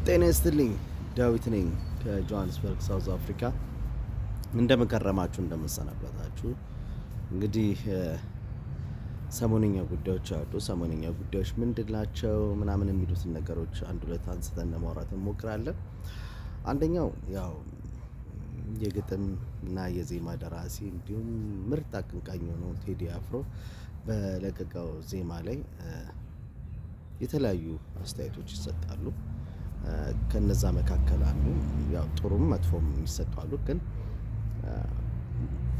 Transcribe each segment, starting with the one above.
ጤና ይስጥልኝ ዳዊት ነኝ ከጆሃንስበርግ ሳውዝ አፍሪካ። እንደምንከረማችሁ እንደምንሰናበታችሁ። እንግዲህ ሰሞነኛ ጉዳዮች አሉ። ሰሞነኛ ጉዳዮች ምንድናቸው ምናምን የሚሉትን ነገሮች አንድ ሁለት አንስተን ለማውራት እንሞክራለን። አንደኛው ያው የግጥም እና የዜማ ደራሲ እንዲሁም ምርጥ አቀንቃኝ የሆነው ቴዲ አፍሮ በለቀቀው ዜማ ላይ የተለያዩ አስተያየቶች ይሰጣሉ። ከነዛ መካከል አንዱ ያው ጥሩም መጥፎም ይሰጣሉ፣ ግን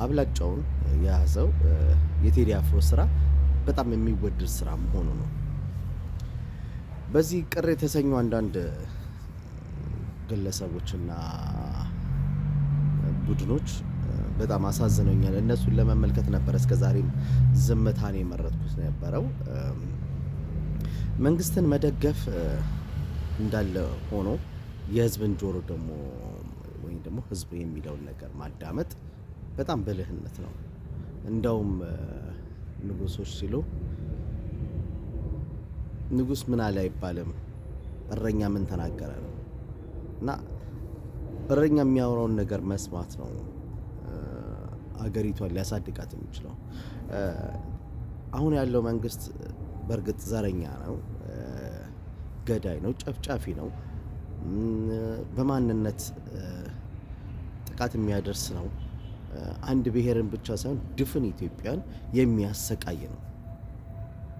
አብላጫውን የያዘው የቴዲ አፍሮ ስራ በጣም የሚወደድ ስራ መሆኑ ነው። በዚህ ቅር የተሰኙ አንዳንድ ግለሰቦችና ቡድኖች በጣም አሳዝነውኛል። እነሱን ለመመልከት ነበር እስከዛሬም ዝምታን የመረጥኩት ነበረው። መንግስትን መደገፍ እንዳለ ሆኖ የህዝብን ጆሮ ደግሞ ወይም ደግሞ ህዝብ የሚለውን ነገር ማዳመጥ በጣም ብልህነት ነው። እንደውም ንጉሶች ሲሉ ንጉስ ምን አለ አይባልም፣ እረኛ ምን ተናገረ ነው። እና እረኛ የሚያወራውን ነገር መስማት ነው አገሪቷን ሊያሳድጋት የሚችለው። አሁን ያለው መንግስት በእርግጥ ዘረኛ ነው፣ ገዳይ ነው፣ ጨፍጫፊ ነው፣ በማንነት ጥቃት የሚያደርስ ነው። አንድ ብሔርን ብቻ ሳይሆን ድፍን ኢትዮጵያን የሚያሰቃይ ነው።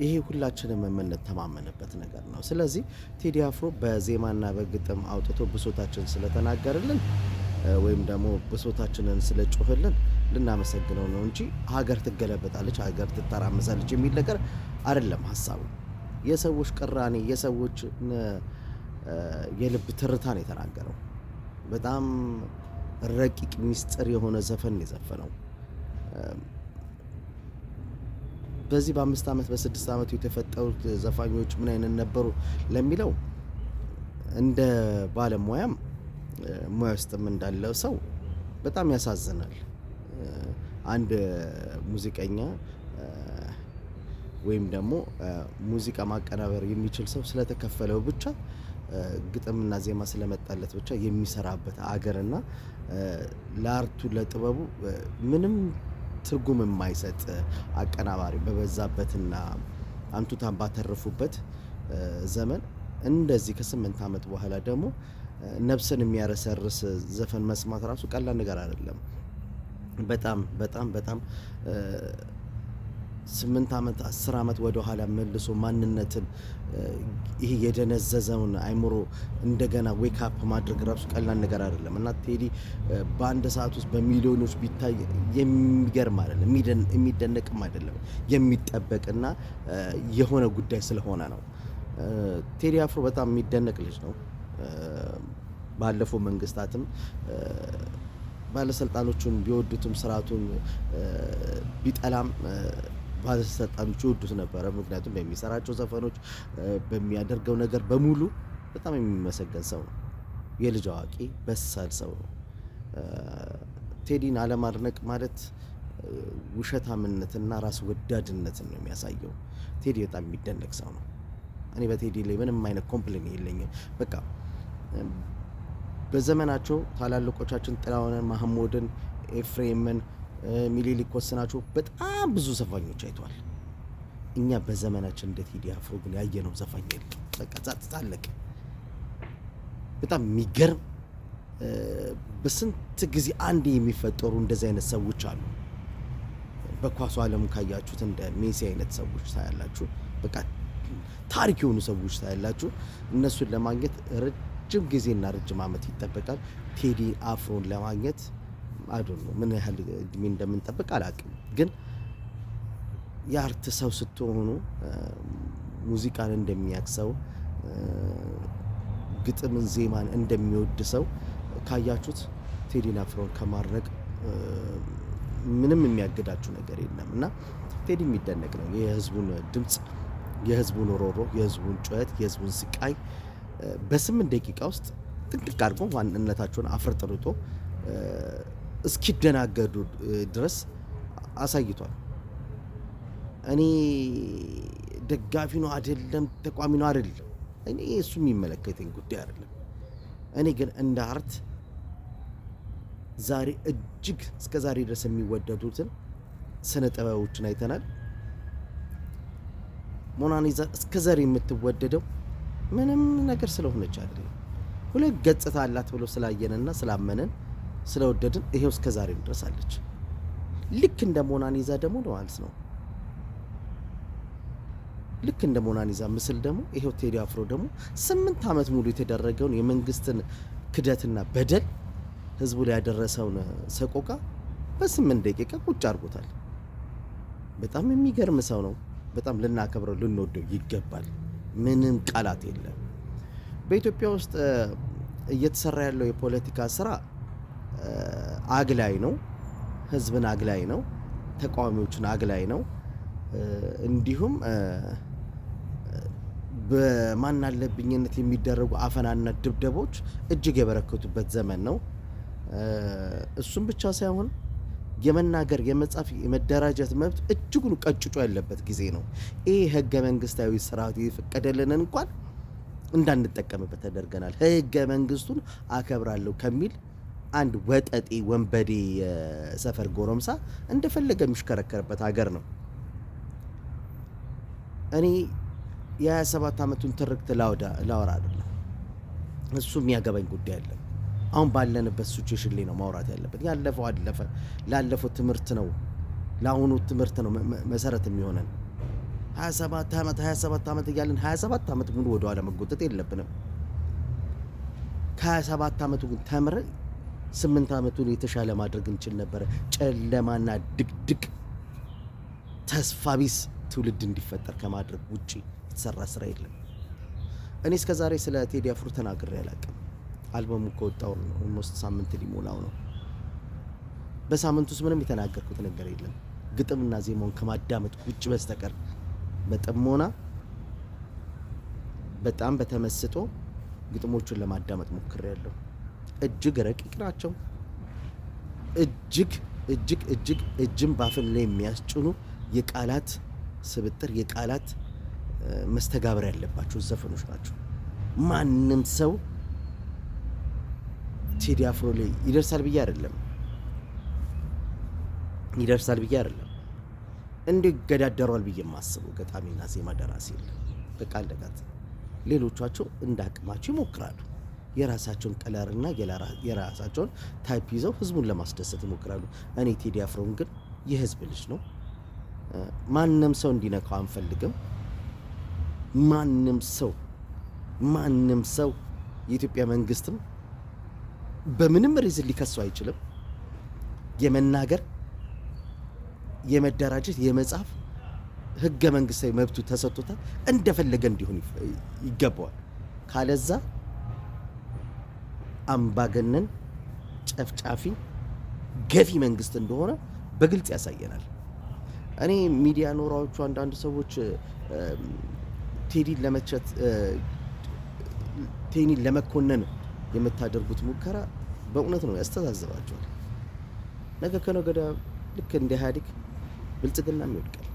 ይሄ ሁላችንም የምንተማመንበት ነገር ነው። ስለዚህ ቴዲ አፍሮ በዜማና በግጥም አውጥቶ ብሶታችን ስለተናገርልን ወይም ደግሞ ብሶታችንን ስለጮህልን ልናመሰግነው ነው እንጂ ሀገር ትገለበጣለች፣ ሀገር ትተራመሳለች የሚል ነገር አይደለም ሀሳቡ። የሰዎች ቅራኔ፣ የሰዎች የልብ ትርታን የተናገረው በጣም ረቂቅ ሚስጥር የሆነ ዘፈን የዘፈነው። በዚህ በ5 ዓመት በ6 ዓመት የተፈጠሩት ዘፋኞች ምን አይነት ነበሩ ለሚለው እንደ ባለሙያም ሙያ ውስጥም እንዳለው ሰው በጣም ያሳዝናል። አንድ ሙዚቀኛ ወይም ደግሞ ሙዚቃ ማቀናበር የሚችል ሰው ስለተከፈለው ብቻ ግጥምና ዜማ ስለመጣለት ብቻ የሚሰራበት አገርና ለአርቱ ለጥበቡ ምንም ትርጉም የማይሰጥ አቀናባሪ በበዛበትና አንቱታን ባተረፉበት ዘመን እንደዚህ ከ8 ዓመት በኋላ ደግሞ ነፍስን የሚያረሰርስ ዘፈን መስማት ራሱ ቀላል ነገር አይደለም። በጣም በጣም በጣም 8 ዓመት 10 ዓመት ወደ ኋላ መልሶ ማንነትን ይሄ የደነዘዘውን አይምሮ እንደገና ዌክ አፕ ማድረግ ራሱ ቀላል ነገር አይደለም እና ቴዲ በአንድ ሰዓት ውስጥ በሚሊዮኖች ቢታይ የሚገርም አይደለም፣ የሚደነቅም አይደለም፣ የሚጠበቅና የሆነ ጉዳይ ስለሆነ ነው። ቴዲ አፍሮ በጣም የሚደነቅ ልጅ ነው። ባለፈው መንግስታትም ባለስልጣኖቹን ቢወዱትም ስርዓቱን ቢጠላም ባለስልጣኖቹ ይወዱት ነበረ። ምክንያቱም በሚሰራቸው ዘፈኖች በሚያደርገው ነገር በሙሉ በጣም የሚመሰገን ሰው ነው። የልጅ አዋቂ በሳል ሰው ነው። ቴዲን አለማድነቅ ማለት ውሸታምነትና ራስ ወዳድነትን ነው የሚያሳየው። ቴዲ በጣም የሚደነቅ ሰው ነው። እኔ በቴዲ ላይ ምንም አይነት ኮምፕሌን የለኝም። በቃ በዘመናቸው ታላላቆቻችን ጥላሁንን፣ መሐሙድን፣ ኤፍሬምን፣ ሚኒሊክ ወስናቸው በጣም ብዙ ዘፋኞች አይተዋል። እኛ በዘመናችን እንደ ቴዲ አፍሮ ግን ያየነው ዘፋኝ የለም። በቃ ጻጽታለቅ በጣም የሚገርም በስንት ጊዜ አንድ የሚፈጠሩ እንደዚህ አይነት ሰዎች አሉ። በኳሱ ዓለም ካያችሁት እንደ ሜሲ አይነት ሰዎች ታያላችሁ። በቃ ታሪክ የሆኑ ሰዎች ታያላችሁ። እነሱን ለማግኘት ረጅም ጊዜና ረጅም ዓመት ይጠበቃል። ቴዲ አፍሮን ለማግኘት አይዶን ነው ምን ያህል እድሜ እንደምንጠብቅ አላውቅም። ግን የአርት ሰው ስትሆኑ ሙዚቃን እንደሚያክሰው ግጥምን ዜማን እንደሚወድ ሰው ካያችሁት ቴዲን አፍሮን ከማድነቅ ምንም የሚያግዳችሁ ነገር የለም እና ቴዲ የሚደነቅ ነው። የህዝቡን ድምፅ፣ የህዝቡን ሮሮ፣ የህዝቡን ጩኸት፣ የህዝቡን ስቃይ በ8 ደቂቃ ውስጥ ጥንቅቅ አድርጎ ማንነታቸውን አፍርጥርጦ እስኪደናገዱ ድረስ አሳይቷል። እኔ ደጋፊ ነው አይደለም፣ ተቋሚ ነው አይደለም፣ እኔ እሱ የሚመለከተኝ ጉዳይ አይደለም። እኔ ግን እንደ አርት ዛሬ እጅግ እስከ ዛሬ ድረስ የሚወደዱትን ስነ ጥበቦችን አይተናል። ሞናሊዛ እስከ ዛሬ የምትወደደው ምንም ነገር ስለሆነች አይደለም፣ ሁለት ገጽታ አላት ብሎ ስላየንና ስላመነን ስለወደድን ይሄው እስከ ዛሬ ድረስ አለች። ልክ እንደ ሞናሊዛ ደግሞ ነው ማለት ነው። ልክ እንደ ሞናሊዛ ምስል ደግሞ ይሄው ቴዲ አፍሮ ደግሞ 8 ዓመት ሙሉ የተደረገውን የመንግስትን ክደትና በደል ህዝቡ ላይ ያደረሰውን ሰቆቃ በ8 ደቂቃ ቁጭ አድርጎታል። በጣም የሚገርም ሰው ነው። በጣም ልናከብረው ልንወደው ይገባል። ምንም ቃላት የለም። በኢትዮጵያ ውስጥ እየተሰራ ያለው የፖለቲካ ስራ አግላይ ነው። ህዝብን አግላይ ነው። ተቃዋሚዎችን አግላይ ነው። እንዲሁም በማናለብኝነት የሚደረጉ አፈናና ድብደቦች እጅግ የበረከቱበት ዘመን ነው። እሱም ብቻ ሳይሆን የመናገር፣ የመጻፍ፣ የመደራጀት መብት እጅጉን ቀጭጮ ያለበት ጊዜ ነው። ይህ ህገ መንግስታዊ ስርዓት የፈቀደልን እንኳን እንዳንጠቀምበት ተደርገናል። ህገ መንግስቱን አከብራለሁ ከሚል አንድ ወጠጤ ወንበዴ የሰፈር ጎረምሳ እንደፈለገ የሚሽከረከርበት ሀገር ነው። እኔ የ27 ዓመቱን ትርክት ላወራ አይደለም፣ እሱ የሚያገባኝ ጉዳይ አለ። አሁን ባለንበት ሲቹዌሽን ላይ ነው ማውራት ያለበት። ያለፈው አለፈ። ላለፈው ትምህርት ነው፣ ለአሁኑ ትምህርት ነው መሰረት የሚሆነን። 27 ዓመት እያለን 27 ዓመት ሙሉ ወደ ኋላ መጎተት የለብንም። ከ27 ዓመቱ ግን ተምረን 8 ዓመቱን የተሻለ ማድረግ እንችል ነበረ። ጨለማና ድቅድቅ ተስፋ ቢስ ትውልድ እንዲፈጠር ከማድረግ ውጪ የተሰራ ስራ የለም። እኔ እስከ ዛሬ ስለ ቴዲ አፍሮ ተናግሬ አላውቅም። አልበሙ ከወጣው ኦልሞስት ሳምንት ሊሞላው ነው። በሳምንት ውስጥ ምንም የተናገርኩት ነገር የለም ግጥምና ዜማውን ከማዳመጥ ውጭ በስተቀር። በጥሞና በጣም በተመስጦ ግጥሞቹን ለማዳመጥ ሞክሬያለሁ። እጅግ ረቂቅ ናቸው። እጅግ እጅም ባፍን ላይ የሚያስጭኑ የቃላት ስብጥር፣ የቃላት መስተጋብር ያለባቸው ዘፈኖች ናቸው። ማንም ሰው ቴዲ አፍሮ ላይ ይደርሳል ብዬ አይደለም እንዲህ ገዳደሯል ብዬ የማስበው ገጣሚና ዜማ ደራሲ የለም። በቃ አለቃት። ሌሎቻቸው እንደ አቅማቸው ይሞክራሉ። የራሳቸውን ቀለርና የራሳቸውን ታይፕ ይዘው ህዝቡን ለማስደሰት ይሞክራሉ። እኔ ቴዲ አፍሮን ግን የህዝብ ልጅ ነው። ማንም ሰው እንዲነካው አንፈልግም። ማንም ሰው የኢትዮጵያ መንግስትም በምንም ሪዝን ሊከሰው አይችልም። የመናገር፣ የመደራጀት፣ የመጻፍ ህገ መንግስታዊ መብቱ ተሰጥቶታል። እንደፈለገ እንዲሆን ይገባዋል። ካለዛ አምባገነን፣ ጨፍጫፊ፣ ገፊ መንግስት እንደሆነ በግልጽ ያሳየናል። እኔ ሚዲያ ኖራዎቹ አንዳንድ ሰዎች ቴዲን ለመቸት ቴዲን ለመኮነን የምታደርጉት ሙከራ በእውነት ነው ያስተዛዝባቸዋል። ነገ ከነገ ወዲያ ልክ እንደ ኢህአዴግ ብልጽግና ይወድቃል።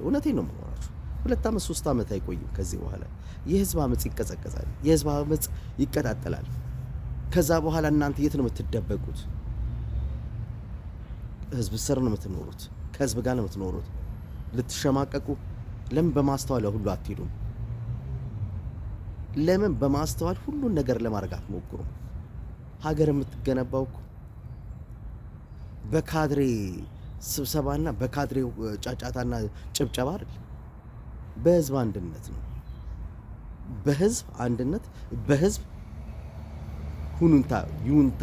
እውነቴን ነው የምኖራችሁ። 2 ዓመት 3 ዓመት አይቆይም። ከዚህ በኋላ የህዝብ አመጽ ይቀዘቀዛል። የህዝብ አመጽ ይቀጣጠላል። ከዛ በኋላ እናንተ የት ነው የምትደበቁት? ህዝብ ስር ነው የምትኖሩት። ከህዝብ ጋር ነው የምትኖሩት። ልትሸማቀቁ ለምን በማስተዋል ሁሉ አትሄዱም? ለምን በማስተዋል ሁሉን ነገር ለማድረግ አትሞክሩም? ሀገር የምትገነባው እኮ በካድሬ ስብሰባና በካድሬው ጫጫታና ጭብጨባ አይደል፣ በህዝብ አንድነት ነው። በህዝብ አንድነት፣ በህዝብ ይሁንታ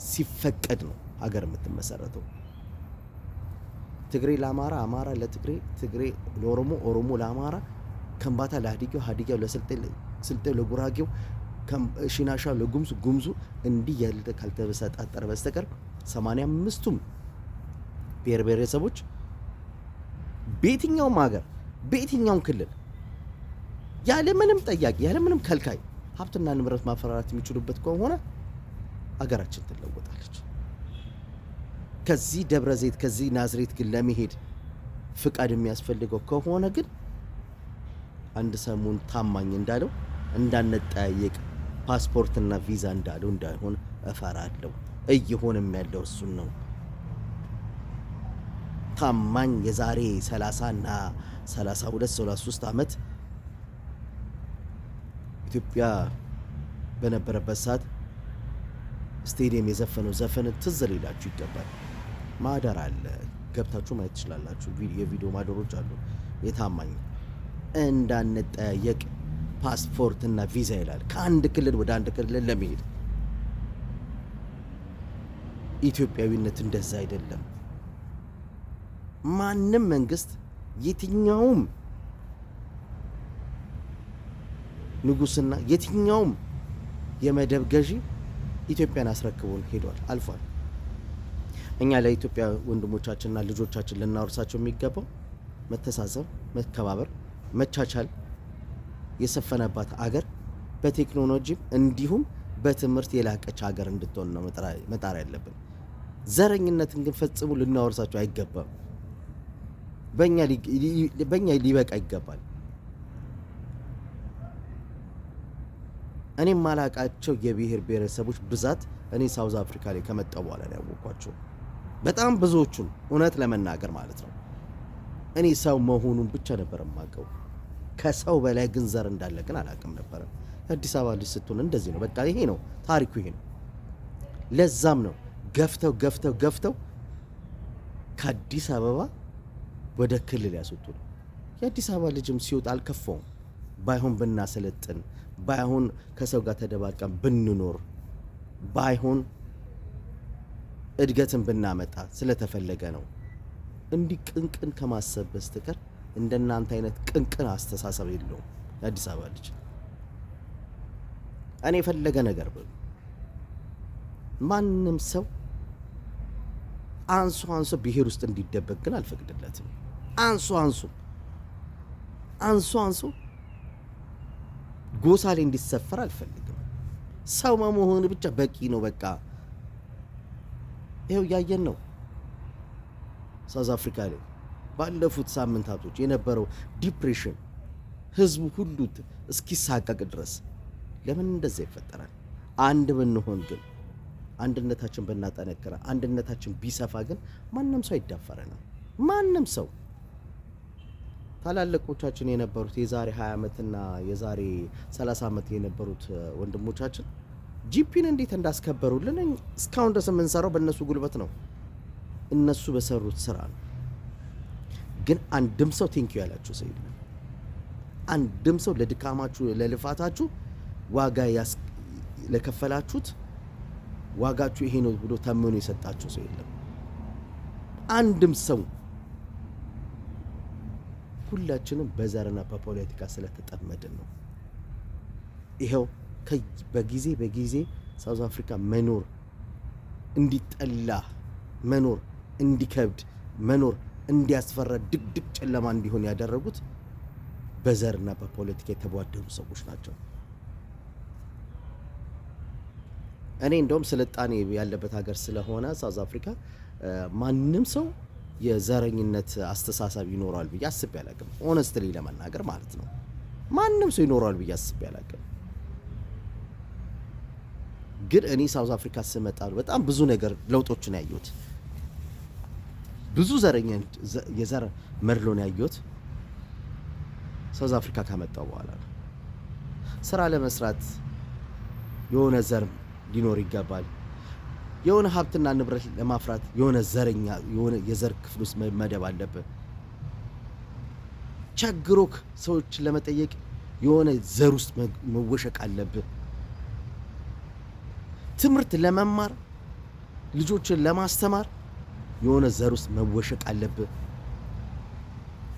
ሲፈቀድ ነው ሀገር የምትመሰረተው። ትግሬ ለአማራ፣ አማራ ለትግሬ፣ ትግሬ ለኦሮሞ፣ ኦሮሞ ለአማራ፣ ከምባታ ለሀዲጌው፣ ሀዲጌው ለስልጤው፣ ለጉራጌው፣ ሽናሻ ለጉምዙ፣ ጉምዙ እንዲህ ያለ ካልተበሰጣጠረ በስተቀር 85ቱም ብሔር ብሔረሰቦች በየትኛውም ሀገር በየትኛውም ክልል ያለምንም ጠያቂ ያለምንም ከልካይ ሀብትና ንብረት ማፈራራት የሚችሉበት ከሆነ አገራችን ትለወጣለች። ከዚህ ደብረ ዘይት ከዚህ ናዝሬት ግን ለመሄድ ፍቃድ የሚያስፈልገው ከሆነ ግን አንድ ሰሞን ታማኝ እንዳለው እንዳንጠያየቅ ፓስፖርትና ቪዛ እንዳለው እንዳይሆን እፈራለሁ። እየሆነም ያለው እሱን ነው። ታማኝ የዛሬ 30 እና 32 33 ዓመት ኢትዮጵያ በነበረበት ሰዓት ስቴዲየም የዘፈነው ዘፈን ትዝ ሊላችሁ ይገባል። ማህደር አለ፣ ገብታችሁ ማየት ትችላላችሁ። የቪዲዮ ማህደሮች አሉ። የታማኝ እንዳንጠያየቅ ፓስፖርትና ቪዛ ይላል። ከአንድ ክልል ወደ አንድ ክልል ለመሄድ ኢትዮጵያዊነት እንደዛ አይደለም። ማንም መንግስት የትኛውም ንጉስና የትኛውም የመደብ ገዢ ኢትዮጵያን አስረክቦን ሄዷል፣ አልፏል። እኛ ለኢትዮጵያ ወንድሞቻችንና ልጆቻችን ልናወርሳቸው የሚገባው መተሳሰብ፣ መከባበር፣ መቻቻል የሰፈነባት አገር በቴክኖሎጂም እንዲሁም በትምህርት የላቀች ሀገር እንድትሆን ነው መጣር ያለብን። ዘረኝነትን ግን ፈጽሞ ልናወርሳቸው አይገባም። በእኛ ሊበቃ ይገባል። እኔ ማላቃቸው የብሔር ብሔረሰቦች ብዛት እኔ ሳውዝ አፍሪካ ላይ ከመጣሁ በኋላ ነው ያወቅኳቸው። በጣም ብዙዎቹን እውነት ለመናገር ማለት ነው። እኔ ሰው መሆኑን ብቻ ነበር የማውቀው። ከሰው በላይ ግን ዘር እንዳለ ግን አላውቅም ነበር። የአዲስ አበባ ልጅ ስትሆን እንደዚህ ነው። በቃ ይሄ ነው ታሪኩ፣ ይሄ ነው። ለዛም ነው ገፍተው ከአዲስ አበባ ወደ ክልል ያስወጡ ነው። የአዲስ አበባ ልጅም ሲወጣ አልከፋውም። ባይሆን ብናሰለጥን፣ ባይሆን ከሰው ጋር ተደባልቀን ብንኖር፣ ባይሆን እድገትን ብናመጣ ስለተፈለገ ነው። እንዲህ ቅንቅን ከማሰብ በስተቀር እንደናንተ አይነት ቅንቅን አስተሳሰብ የለውም የአዲስ አበባ ልጅ። እኔ የፈለገ ነገር ብሎ ማንም ሰው አንሶ ብሔር ውስጥ እንዲደበቅ ግን አልፈቅድለትም። አንሶ ጎሳ ላይ እንዲሰፈር አልፈልግም። ሰው መሆን ብቻ በቂ ነው። በቃ ይኸው እያየን ነው። ሳውዝ አፍሪካ ላይ ባለፉት ሳምንታቶች የነበረው ዲፕሬሽን ህዝቡ ሁሉ እስኪሳቀቅ ድረስ ለምን እንደዛ ይፈጠራል? አንድ ብንሆን ግን፣ አንድነታችን ብናጠነክረ፣ አንድነታችን ቢሰፋ ግን ማንም ሰው አይዳፈረንም። ማንም ሰው ታላላቆቻችን የነበሩት የዛሬ 20 ዓመትና የዛሬ 30 ዓመት የነበሩት ወንድሞቻችን ጂፒን እንዴት እንዳስከበሩልን እስካሁን ድረስ የምንሰራው በእነሱ ጉልበት ነው። እነሱ በሰሩት ስራ ነው። ግን አንድም ሰው ቴንኪው ያላችሁ ሰው የለም። አንድም ሰው ለድካማችሁ ለልፋታችሁ ዋጋ ለከፈላችሁት ዋጋችሁ ይሄ ነው ብሎ ተመኑ የሰጣችሁ ሰው የለም። አንድም ሰው። ሁላችንም በዘርና በፖለቲካ ስለተጠመድን ነው። ይሄው በጊዜ ሳውዝ አፍሪካ መኖር እንዲጠላ፣ መኖር እንዲከብድ፣ መኖር እንዲያስፈራ፣ ድቅድቅ ጨለማ እንዲሆን ያደረጉት በዘርና በፖለቲካ የተቧደኑ ሰዎች ናቸው። እኔ እንደውም ስልጣኔ ያለበት ሀገር ስለሆነ ሳውዝ አፍሪካ ማንም ሰው የዘረኝነት አስተሳሰብ ይኖራል ብዬ አስቤ አላውቅም። ኦነስትሊ ለመናገር ማለት ነው። ማንም ሰው ይኖራል ብዬ አስቤ አላውቅም። ግን እኔ ሳውዝ አፍሪካ ስመጣ በጣም ብዙ ነገር ለውጦችን ያየሁት፣ ብዙ የዘር መድሎን ያየሁት ሳውዝ አፍሪካ ከመጣው በኋላ ነው። ስራ ለመስራት የሆነ ዘር ሊኖር ይገባል። የሆነ ሀብትና ንብረት ለማፍራት የሆነ ዘረኛ የሆነ የዘር ክፍል ውስጥ መደብ አለበት። ቸግሮክ ሰዎችን ለመጠየቅ የሆነ ዘር ውስጥ መወሸቅ አለብህ። ትምህርት ለመማር ልጆችን ለማስተማር የሆነ ዘር ውስጥ መወሸቅ አለብህ።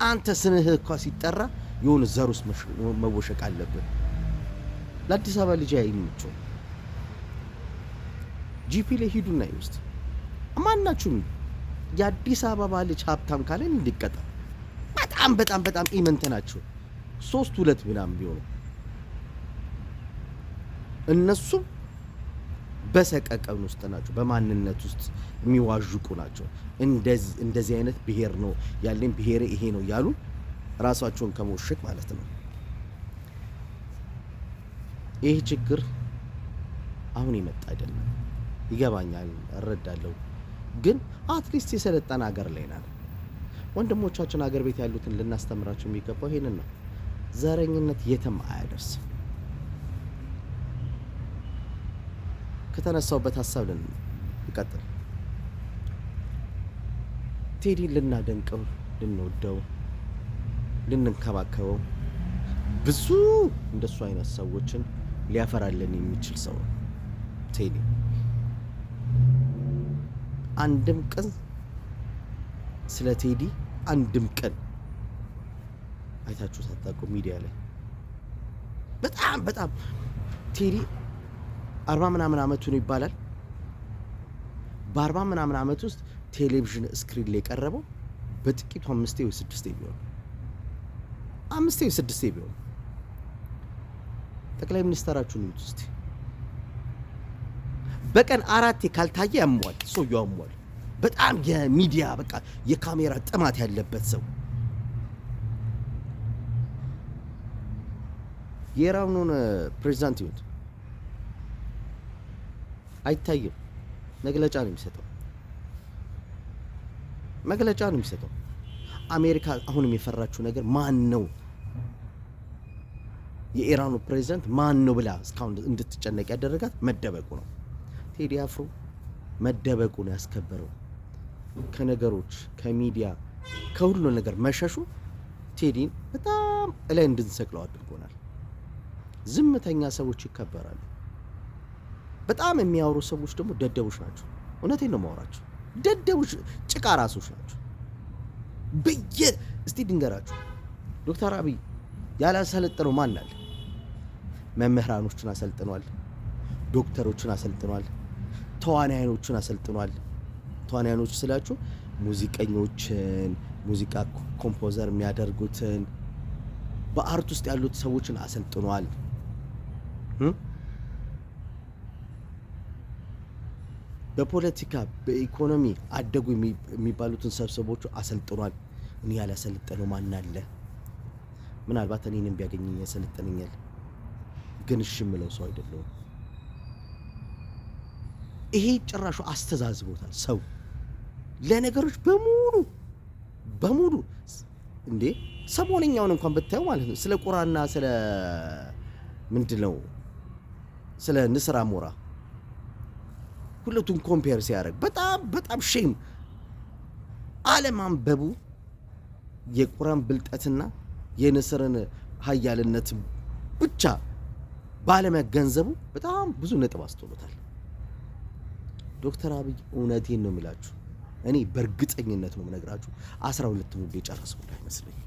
አንተ ስምህ እንኳን ሲጠራ የሆነ ዘር ውስጥ መወሸቅ አለብህ። ለአዲስ አበባ ልጅ አይምቸው ጂፒ ላይ ሂዱና ይውስጥ ማናችሁም የአዲስ አበባ ልጅ ሀብታም ካለን እንዲቀጣ በጣም ኢመንት ናቸው። 3-2 ምናምን ቢሆኑ እነሱ በሰቀቀን ውስጥ ናቸው፣ በማንነት ውስጥ የሚዋዥቁ ናቸው። እንደዚህ አይነት ብሔር ነው ያለኝ፣ ብሔር ይሄ ነው ያሉ ራሳቸውን ከመውሸቅ ማለት ነው። ይህ ችግር አሁን የመጣ አይደለም። ይገባኛል፣ እረዳለሁ። ግን አትሊስት የሰለጠነ ሀገር ላይ ናል። ወንድሞቻችን ሀገር ቤት ያሉትን ልናስተምራቸው የሚገባው ይሄንን ነው። ዘረኝነት የትም አያደርስም። ከተነሳውበት ሀሳብ ልንቀጥል። ቴዲን ልናደንቀው፣ ልንወደው፣ ልንንከባከበው ብዙ እንደሱ አይነት ሰዎችን ሊያፈራልን የሚችል ሰው ነው ቴዲ። አንድም ቀን ስለ ቴዲ አንድም ቀን አይታችሁ ሳታውቁ ሚዲያ ላይ በጣም ቴዲ 40 ምናምን አመቱ ነው ይባላል። በ40 ምናምን አመት ውስጥ ቴሌቪዥን ስክሪን ላይ ቀረበው በጥቂቱ 5 ወይ 6 ቢሆን 5 ወይ 6 ቢሆን ጠቅላይ ሚኒስትራችሁን ይዩት እስቲ። በቀን 4 ካልታየ ያሟል፣ ሰውየው ያሟል። በጣም የሚዲያ በቃ የካሜራ ጥማት ያለበት ሰው። የራውኑን ፕሬዝዳንት ይሁን አይታይም፣ መግለጫ ነው የሚሰጠው። አሜሪካ አሁንም የፈራችው ነገር ማን ነው? የኢራኑ ፕሬዝዳንት ማን ነው ብላ እስካሁን እንድትጨነቅ ያደረጋት መደበቁ ነው። ቴዲ አፍሮ መደበቁ ነው ያስከበረው። ከነገሮች ከሚዲያ ከሁሉ ነገር መሸሹ ቴዲን በጣም እላይ እንድንሰቅለው አድርጎናል። ዝምተኛ ሰዎች ይከበራሉ። በጣም የሚያወሩ ሰዎች ደግሞ ደደቦች ናቸው። እውነቴን ነው የማወራቸው። ደደቦች ጭቃ ራሶች ናቸው። እስቲ ድንገራችሁ ዶክተር አብይ ያላሰለጠነው ማን አለ? መምህራኖችን አሰልጥኗል፣ ዶክተሮችን አሰልጥኗል፣ ተዋናዮችን አሰልጥኗል። ተዋናዮች ስላችሁ ሙዚቀኞችን፣ ሙዚቃ ኮምፖዘር የሚያደርጉትን በአርት ውስጥ ያሉት ሰዎችን አሰልጥኗል። በፖለቲካ በኢኮኖሚ አደጉ የሚባሉትን ሰብሰቦቹ አሰልጥኗል። እኔ ያላሰለጠነው ማን አለ? ምናልባት እኔንም ቢያገኘኝ ያሰለጥነኛል፣ ግን እሺ የምለው ሰው አይደለሁም። ይሄ ጭራሹ አስተዛዝቦታል ሰው ለነገሮች በሙሉ እንዴ። ሰሞነኛውን እንኳን ብታዩ ማለት ነው ስለ ቁራና ስለ ምንድነው ስለ ንስር አሞራ ሁለቱን ኮምፔር ሲያደርግ በጣም ሼም አለማንበቡ የቁራን ብልጠትና የንስርን ኃያልነት ብቻ ባለመገንዘቡ በጣም ብዙ ነጥብ አስተውሎታል። ዶክተር አብይ እውነቴን ነው የሚላችሁ፣ እኔ በእርግጠኝነት ነው የምነግራችሁ 12 ሙሉ የጨረሰው አይመስለኝም።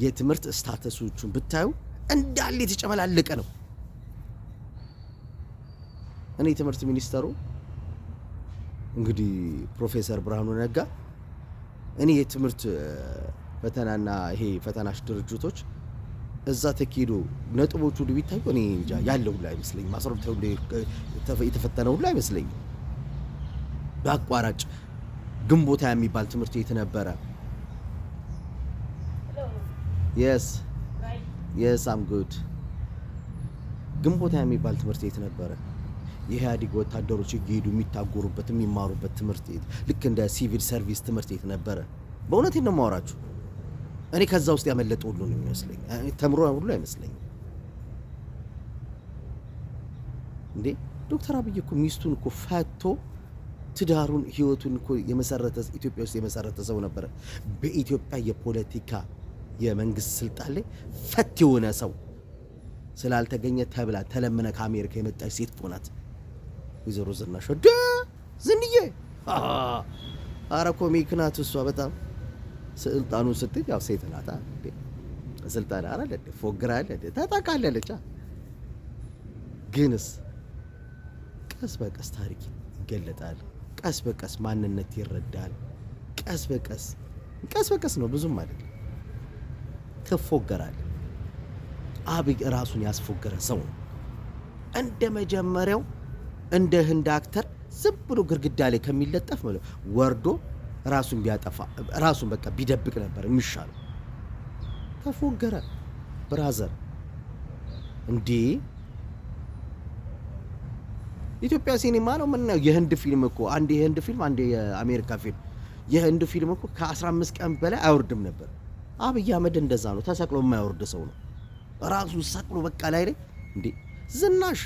የትምህርት ስታተሶቹን ብታዩ እንዳለ የተጨመላለቀ ነው። እኔ ትምህርት ሚኒስተሩ እንግዲህ ፕሮፌሰር ብርሃኑ ነጋ እኔ የትምህርት ፈተናና ይሄ ፈተናሽ ድርጅቶች እዛ ተኪዶ ነጥቦቹ ሁሉ ቢታዩ እኔ እንጃ ያለው ሁሉ አይመስለኝም። ማስረብተው ሁሉ የተፈተነው ሁሉ አይመስለኝም። በአቋራጭ ግንቦታ የሚባል ትምህርት ቤት ነበረ። yes I'm good። ግንቦታ የሚባል ትምህርት ቤት ነበረ። የኢህአዴግ ወታደሮች እየሄዱ የሚታጎሩበት የሚማሩበት ትምህርት ቤት ልክ እንደ ሲቪል ሰርቪስ ትምህርት ቤት ነበረ። በእውነቴን ነው የማወራችሁ። እኔ ከዛ ውስጥ ያመለጠ ሁሉ ነው የሚመስለኝ፣ ተምሮ ሁሉ አይመስለኝም። እንዴ ዶክተር አብይ እኮ ሚስቱን እኮ ፈቶ ትዳሩን ህይወቱን እኮ የመሰረተ ኢትዮጵያ ውስጥ የመሰረተ ሰው ነበረ። በኢትዮጵያ የፖለቲካ የመንግስት ስልጣን ላይ ፈት የሆነ ሰው ስላልተገኘ ተብላ ተለምነ ከአሜሪካ የመጣች ሴት ሆናት ወይዘሮ ዝናሽ ዝንዬ። ኧረ ኮሚክ ናት እሷ በጣም ስልጣኑን ስትይ ያው ሴት ናት እንዴ ስልጣን አረ ለደ ፎግራለ ተጣቃለለች። ግንስ ቀስ በቀስ ታሪክ ይገለጣል። ቀስ በቀስ ማንነት ይረዳል። ቀስ በቀስ ነው፣ ብዙም አይደለም። ትፎገራል። አብይ ራሱን ያስፎገረ ሰው ነው። እንደ መጀመሪያው እንደ ህንድ አክተር ዝም ብሎ ግርግዳ ላይ ከሚለጠፍ ማለት ወርዶ ራሱን ቢያጠፋ ራሱን በቃ ቢደብቅ ነበር የሚሻለው። ተፎገረ ብራዘር እንዴ ኢትዮጵያ ሲኒማ ነው ምናየው። የህንድ ፊልም እኮ አንድ የህንድ ፊልም አንድ የአሜሪካ ፊልም የህንድ ፊልም እኮ ከ15 ቀን በላይ አይወርድም ነበር። አብይ አህመድ እንደዛ ነው፣ ተሰቅሎ የማይወርድ ሰው ነው። ራሱ ሰቅሎ በቃ ላይ እንዴ ዝናሽ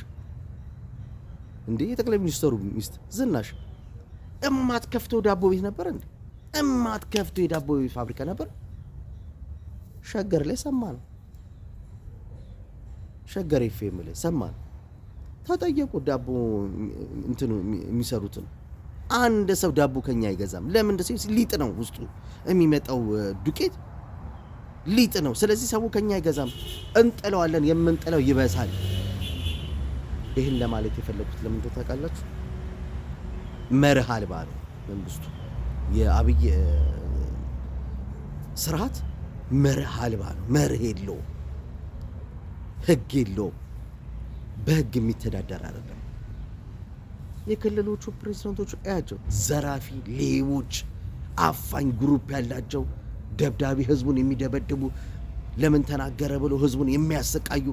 እንዴ የጠቅላይ ሚኒስትሩ ሚስት ዝናሽ እማትከፍተው ዳቦ ቤት ነበር እንዴ? እማትከፍተው የዳቦ ቤት ፋብሪካ ነበር። ሸገር ላይ ሰማን፣ ሸገር ኤፍኤም ላይ ሰማን። ተጠየቁ ዳቦ እንትኑ የሚሰሩትን አንድ ሰው ዳቦ ከኛ አይገዛም። ለምን እንደዚህ ሊጥ ነው ውስጡ የሚመጣው ዱቄት ሊጥ ነው። ስለዚህ ሰው ከኛ አይገዛም፣ እንጥለዋለን፣ የምንጥለው ይበሳል። ይህን ለማለት የፈለጉት ለምን ታውቃላችሁ? መርህ አልባ ነው መንግስቱ። የአብይ ስርዓት መርህ አልባ ነው። መርህ የለውም፣ ህግ የለውም፣ በህግ የሚተዳደር አይደለም። የክልሎቹ ፕሬዝዳንቶች አያቸው ዘራፊ፣ ሌቦች፣ አፋኝ ግሩፕ ያላቸው ደብዳቤ ህዝቡን የሚደበድቡ ለምን ተናገረ ብሎ ህዝቡን የሚያሰቃዩ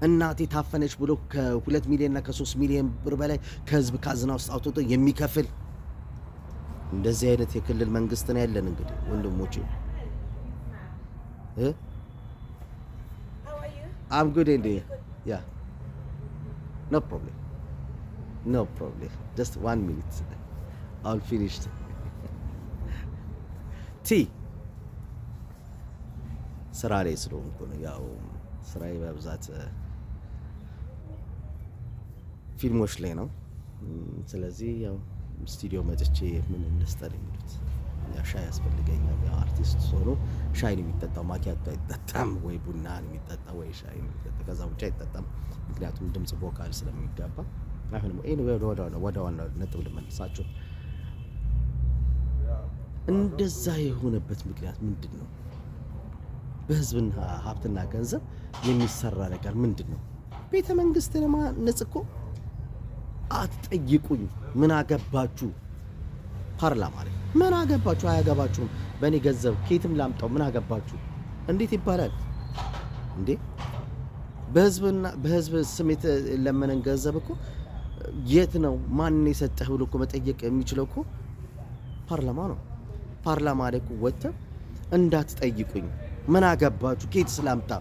እናቴ ታፈነች ብሎ ከ2 ሚሊዮንና ከ3 ሚሊዮን ብር በላይ ከህዝብ ካዝና ውስጥ አውጥቶ የሚከፍል እንደዚህ አይነት የክልል መንግስት ነው ያለን። እንግዲህ ወንድሞቼ I'm good and yeah, no problem, just 1 minute all finished. ስራ ላይ ስለሆንኩ ነው። ያው ስራዬ በብዛት ፊልሞች ላይ ነው። ስለዚህ ያው ስቱዲዮ መጥቼ ምን እንደስተር የሚሉት ሻይ ያስፈልገኛል። ያው አርቲስት ሆኖ ሻይን የሚጠጣው ማኪያቶ አይጠጣም፣ ወይ ቡና የሚጠጣ ወይ ሻይ የሚጠጣ ከዛ ውጭ አይጠጣም። ምክንያቱም ድምጽ ቮካል ስለሚገባ አይሆንም። ወደ ዋናው ነጥብ ልመልሳችሁ። እንደዛ የሆነበት ምክንያት ምንድን ነው? በህዝብና ሀብትና ገንዘብ የሚሰራ ነገር ምንድን ነው? ቤተ መንግስት ለማነጽ እኮ አትጠይቁኝ፣ ምን አገባችሁ? ፓርላማ ላይ ምን አገባችሁ? አያገባችሁም። በእኔ ገንዘብ ከየትም ላምጣው ምን አገባችሁ? እንዴት ይባላል እንዴ? በህዝብ ስም የተለመነን ገንዘብ እኮ የት ነው ማን የሰጠህ ብሎ እኮ መጠየቅ የሚችለው እኮ ፓርላማ ነው። ፓርላማ ላይ እኮ ወጥተህ እንዳትጠይቁኝ ምን አገባችሁ ከየት ስላምጣ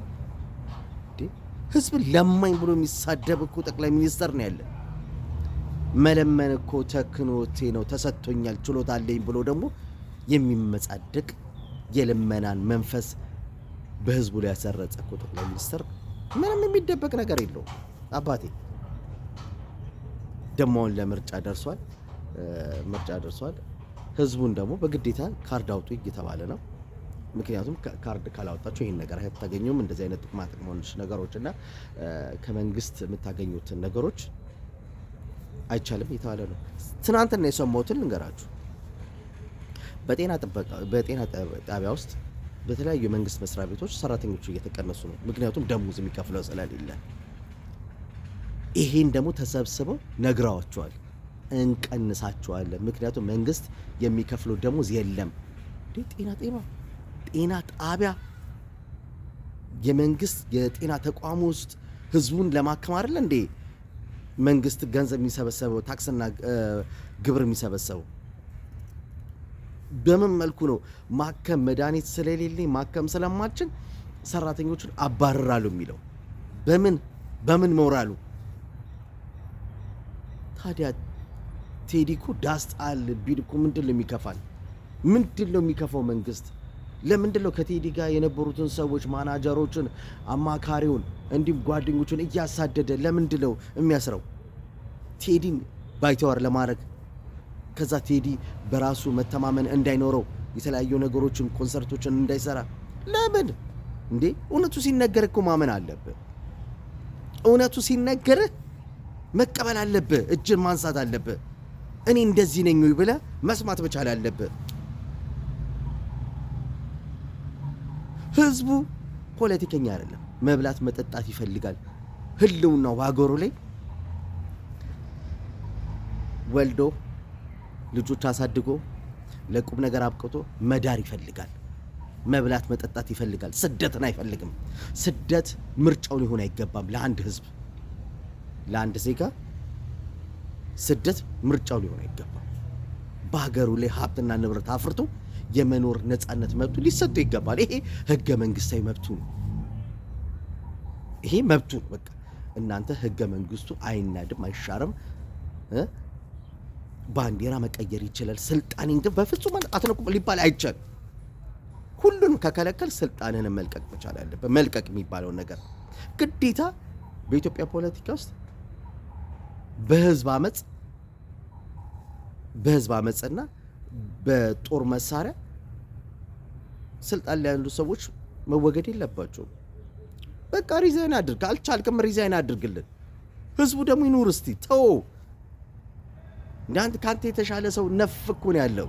እንዴ? ህዝብ ለማኝ ብሎ የሚሳደብ እኮ ጠቅላይ ሚኒስተር ነው ያለ። መለመን እኮ ተክኖቴ ነው ተሰጥቶኛል ችሎታ አለኝ ብሎ ደግሞ የሚመጻደቅ የልመናን መንፈስ በህዝቡ ላይ ያሰረጸ እኮ ጠቅላይ ሚኒስተር። ምንም የሚደበቅ ነገር የለውም አባቴ። ደሞውን ለምርጫ ደርሷል፣ ምርጫ ደርሷል። ህዝቡን ደግሞ በግዴታ ካርድ አውጡ እየተባለ ነው። ምክንያቱም ካርድ ካላወጣችሁ ይሄን ነገር አታገኙም፣ እንደዚህ አይነት ጥቅማ ጥቅሞች ነገሮችና ከመንግስት የምታገኙትን ነገሮች አይቻልም እየተባለ ነው። ትናንትና የሰማሁትን ልንገራችሁ። በጤና ጣቢያ ውስጥ በተለያዩ የመንግስት መስሪያ ቤቶች ሰራተኞቹ እየተቀነሱ ነው። ምክንያቱም ደሞዝ የሚከፍለው ስለሌለ። ይሄን ደግሞ ተሰብስበው ነግረዋቸዋል፣ እንቀንሳቸዋለን። ምክንያቱም መንግስት የሚከፍለው ደሞዝ የለም። ጤና ጣቢያ የመንግስት የጤና ተቋም ውስጥ ህዝቡን ለማከም አይደል እንዴ መንግስት ገንዘብ የሚሰበሰበው ታክስና ግብር የሚሰበሰበው? በምን መልኩ ነው ማከም? መድኃኒት ስለሌለኝ ማከም ስለማችን ሰራተኞቹን አባርራሉ የሚለው በምን ሞራሉ? ታዲያ ቴዲኮ ዳስጣል ቢልኩ ምንድን ነው የሚከፋል? ምንድን ነው የሚከፋው መንግስት? ለምንድን ነው ከቴዲ ጋር የነበሩትን ሰዎች ማናጀሮችን፣ አማካሪውን እንዲሁም ጓደኞቹን እያሳደደ ለምንድን ነው የሚያስረው? ቴዲን ባይተዋር ለማድረግ ከዛ ቴዲ በራሱ መተማመን እንዳይኖረው የተለያዩ ነገሮችን ኮንሰርቶችን እንዳይሰራ ለምን እንዴ? እውነቱ ሲነገር እኮ ማመን አለብህ። እውነቱ ሲነገር መቀበል አለብህ። እጅን ማንሳት አለብህ። እኔ እንደዚህ ነኝ ብለህ መስማት መቻል አለብህ። ህዝቡ ፖለቲከኛ አይደለም፣ መብላት መጠጣት ይፈልጋል። ህልውናው በአገሩ ላይ ወልዶ ልጆች አሳድጎ ለቁም ነገር አብቅቶ መዳር ይፈልጋል። መብላት መጠጣት ይፈልጋል። ስደትን አይፈልግም። ስደት ምርጫው ሊሆን አይገባም ለአንድ ህዝብ። ለአንድ ዜጋ ስደት ምርጫው ሊሆን አይገባም። በሀገሩ ላይ ሀብትና ንብረት አፍርቶ የመኖር ነፃነት መብቱ ሊሰጠው ይገባል። ይሄ ህገ መንግስታዊ መብቱ ነው። ይሄ መብቱ ነው። በቃ እናንተ ህገ መንግስቱ አይናድም፣ አይሻርም። ባንዲራ መቀየር ይችላል። ስልጣኔን ግን በፍጹም አትነኩም ሊባል አይቻልም። ሁሉንም ከከለከል ስልጣንህን መልቀቅ መቻል አለበት። መልቀቅ የሚባለውን ነገር ግዴታ በኢትዮጵያ ፖለቲካ ውስጥ በህዝብ አመፅና በጦር መሳሪያ ስልጣን ላይ ያሉ ሰዎች መወገድ የለባቸውም። በቃ ሪዛይን አድርግ፣ አልቻልክም ሪዛይን አድርግልን። ህዝቡ ደግሞ ይኑር። እስቲ ተው። እንዳንተ ካንተ የተሻለ ሰው ነፍ እኮ ነው ያለው።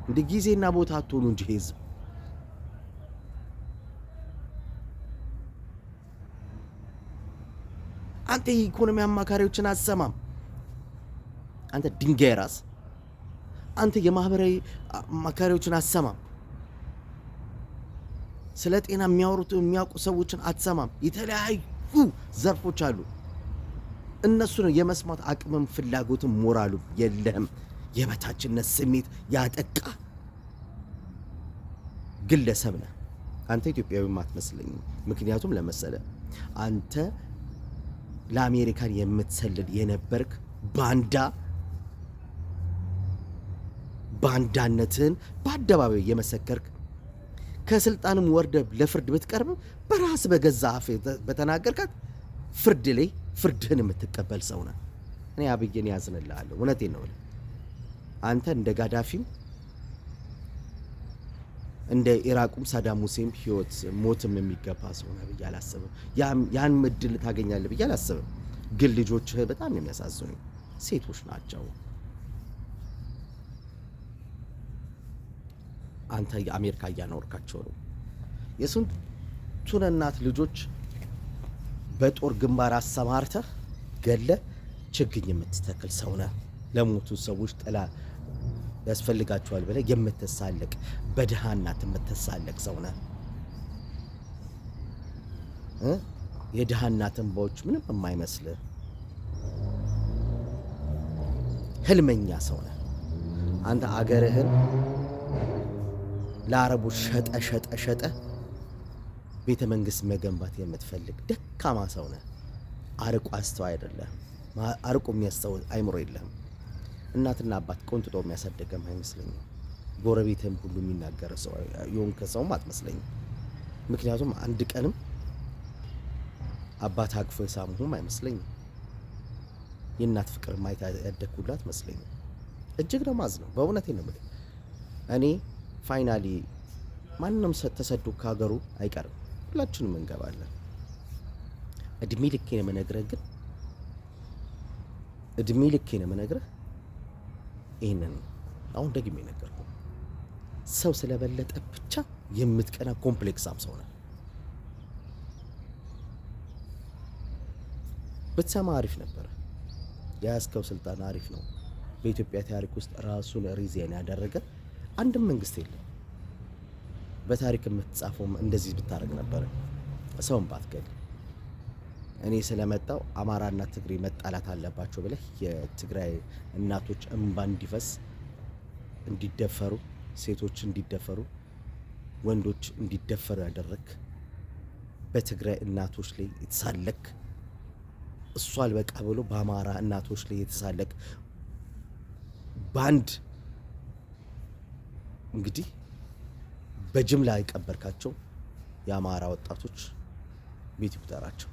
እንደ ጊዜና ቦታ አትሆኑ እንጂ ህዝብ አንተ የኢኮኖሚ አማካሪዎችን አሰማም። አንተ ድንጋይ ራስ፣ አንተ የማህበራዊ አማካሪዎችን አሰማም። ስለ ጤና የሚያውቁ ሰዎችን አትሰማም። የተለያዩ ዘርፎች አሉ። እነሱ ነው የመስማት አቅምም ፍላጎትም ሞራሉ የለህም። የበታችነት ስሜት ያጠቃ ግለሰብ ነህ አንተ። ኢትዮጵያዊም አትመስለኝም። ምክንያቱም ለመሰለ አንተ ለአሜሪካን የምትሰልል የነበርክ ባንዳነትን በአደባባይ የመሰከርክ ከስልጣንም ወርደ ለፍርድ ብትቀርብ በራስ በገዛ አፍ በተናገርካት ፍርድ ላይ ፍርድህን የምትቀበል ሰው ነህ። እኔ አብዬን ያዝንልሃለሁ። እውነቴን ነው። አንተ እንደ ጋዳፊም እንደ ኢራቁም ሳዳም ሁሴን ህይወት ሞትም የሚገባ ሰው ነህ ብዬ አላስብም። ያን እድል ታገኛለህ ብዬ አላስብም። ግን ልጆችህ በጣም የሚያሳዝኑ ሴቶች ናቸው። አንተ የአሜሪካ እያኖርካቸው ነው። የስንቱን እናት ልጆች በጦር ግንባር አሰማርተህ ገለ ችግኝ የምትተክል ሰው ነህ። ለሞቱ ሰዎች ጥላ ያስፈልጋቸዋል ብለህ የምትሳለቅ በድሃ እናት የምትሳለቅ ሰው ነህ። የድሃ እናት እንባዎች ምንም የማይመስልህ ህልመኛ ሰው ነህ። አንተ አገርህን ለአረቦች ሸጠ ቤተ መንግስት መገንባት የምትፈልግ ደካማ ሰው ነህ። አርቆ አስተዋይ አይደለህም። አርቆ የሚያስተውል አይምሮ የለህም። እናትና አባት ቆንጥጦ የሚያሳደገም አይመስለኝም። ጎረቤትም ሁሉ የሚናገር ሰው የሆንክ ሰውም አትመስለኝም። ምክንያቱም አንድ ቀንም አባት አቅፎ የሳሙህም አይመስለኝም። የእናት ፍቅር ማየት ያደግኩላት አትመስለኝም። እጅግ ነው ማዝነው። በእውነቴን ነው የምልህ። እኔ ፋይናሊ ማንም ተሰዶ ከሀገሩ አይቀርም። ሁላችንም እንገባለን። እድሜ ልኬን የምነግርህ ግን ይህንን አሁን ደግሜ ነገርኩህ። ሰው ስለበለጠ ብቻ የምትቀና ኮምፕሌክሳም ሰው ነህ። ብትሰማ አሪፍ ነበረ። የያዝከው ስልጣን አሪፍ ነው። በኢትዮጵያ ታሪክ ውስጥ ራሱን ሪዛይን ያደረገ አንድም መንግስት የለም። በታሪክ የምትጻፈው እንደዚህ ብታረግ ነበረ። ሰውን ባትገል። እኔ ስለመጣው አማራና ትግሬ መጣላት አለባቸው ብለህ የትግራይ እናቶች እንባ እንዲፈስ እንዲደፈሩ፣ ሴቶች እንዲደፈሩ፣ ወንዶች እንዲደፈሩ ያደረክ በትግራይ እናቶች ላይ የተሳለክ እሷ አልበቃ ብሎ በአማራ እናቶች ላይ የተሳለክ ባንድ እንግዲህ በጅምላ የቀበርካቸው የአማራ ወጣቶች ቤት ይቁጠራቸው።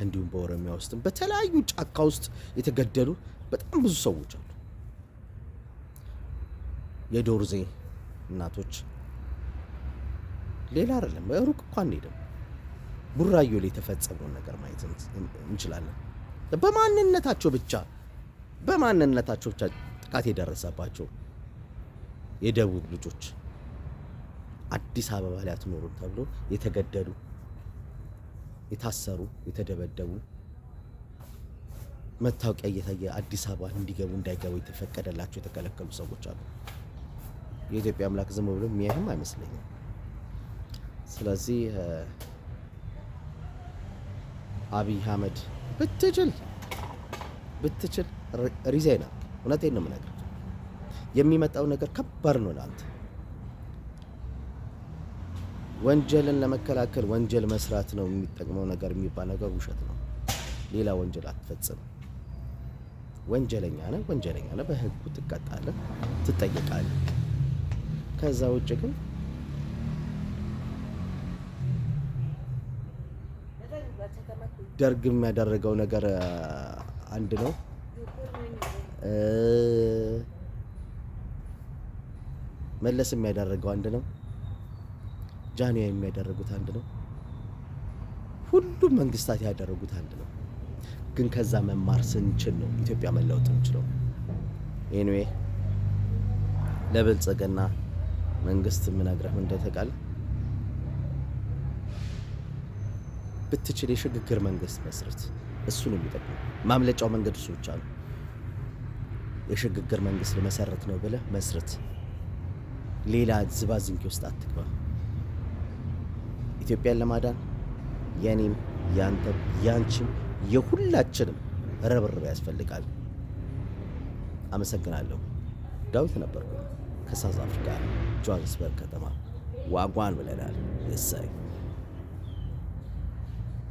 እንዲሁም በኦሮሚያ ውስጥም በተለያዩ ጫካ ውስጥ የተገደሉ በጣም ብዙ ሰዎች አሉ። የዶርዜ እናቶች ሌላ አይደለም፣ ሩቅ እንኳን ሄደም ቡራዮ ላይ የተፈጸመውን ነገር ማየት እንችላለን። በማንነታቸው ብቻ ጥቃት የደረሰባቸው የደቡብ ልጆች አዲስ አበባ ላይ አትኖሩም ተብሎ የተገደሉ፣ የታሰሩ፣ የተደበደቡ፣ መታወቂያ እየታየ አዲስ አበባ እንዲገቡ እንዳይገቡ የተፈቀደላቸው የተከለከሉ ሰዎች አሉ። የኢትዮጵያ አምላክ ዝም ብሎ የሚያይም አይመስለኝም። ስለዚህ አብይ አህመድ ብትችል ሪዛይን አድርግ። እውነቴን ነው የምነግርህ። የሚመጣው ነገር ከባድ ነው ለአንተ። ወንጀልን ለመከላከል ወንጀል መስራት ነው የሚጠቅመው ነገር የሚባል ነገር ውሸት ነው። ሌላ ወንጀል አትፈጽም። ወንጀለኛ ነህ፣ በህጉ ትቀጣለህ፣ ትጠየቃለህ። ከዛ ውጭ ግን ደርግ የሚያደረገው ነገር አንድ ነው። መለስ የሚያደርገው አንድ ነው። ጃንሆይ የሚያደርጉት አንድ ነው። ሁሉም መንግስታት ያደረጉት አንድ ነው። ግን ከዛ መማር ስንችል ነው ኢትዮጵያ መለወጥ እንችለው። ኤኒዌይ ለብልጽግና መንግስት የምነግርህ ምን እንደተቃለ ብትችል የሽግግር መንግስት መስረት። እሱ ነው የሚጠቅመው። ማምለጫው መንገድ እሱ ብቻ ነው። የሽግግር መንግስት ልመሰረት ነው ብለህ መስረት። ሌላ ዝባዝንኪ ውስጥ አትግባ። ኢትዮጵያን ለማዳን የኔም ያንተም ያንቺም የሁላችንም ርብርብ ያስፈልጋል። አመሰግናለሁ። ዳዊት ነበርኩ ከሳውዝ አፍሪካ ጆሃንስበርግ ከተማ። ዋጓን ብለናል። የሳይ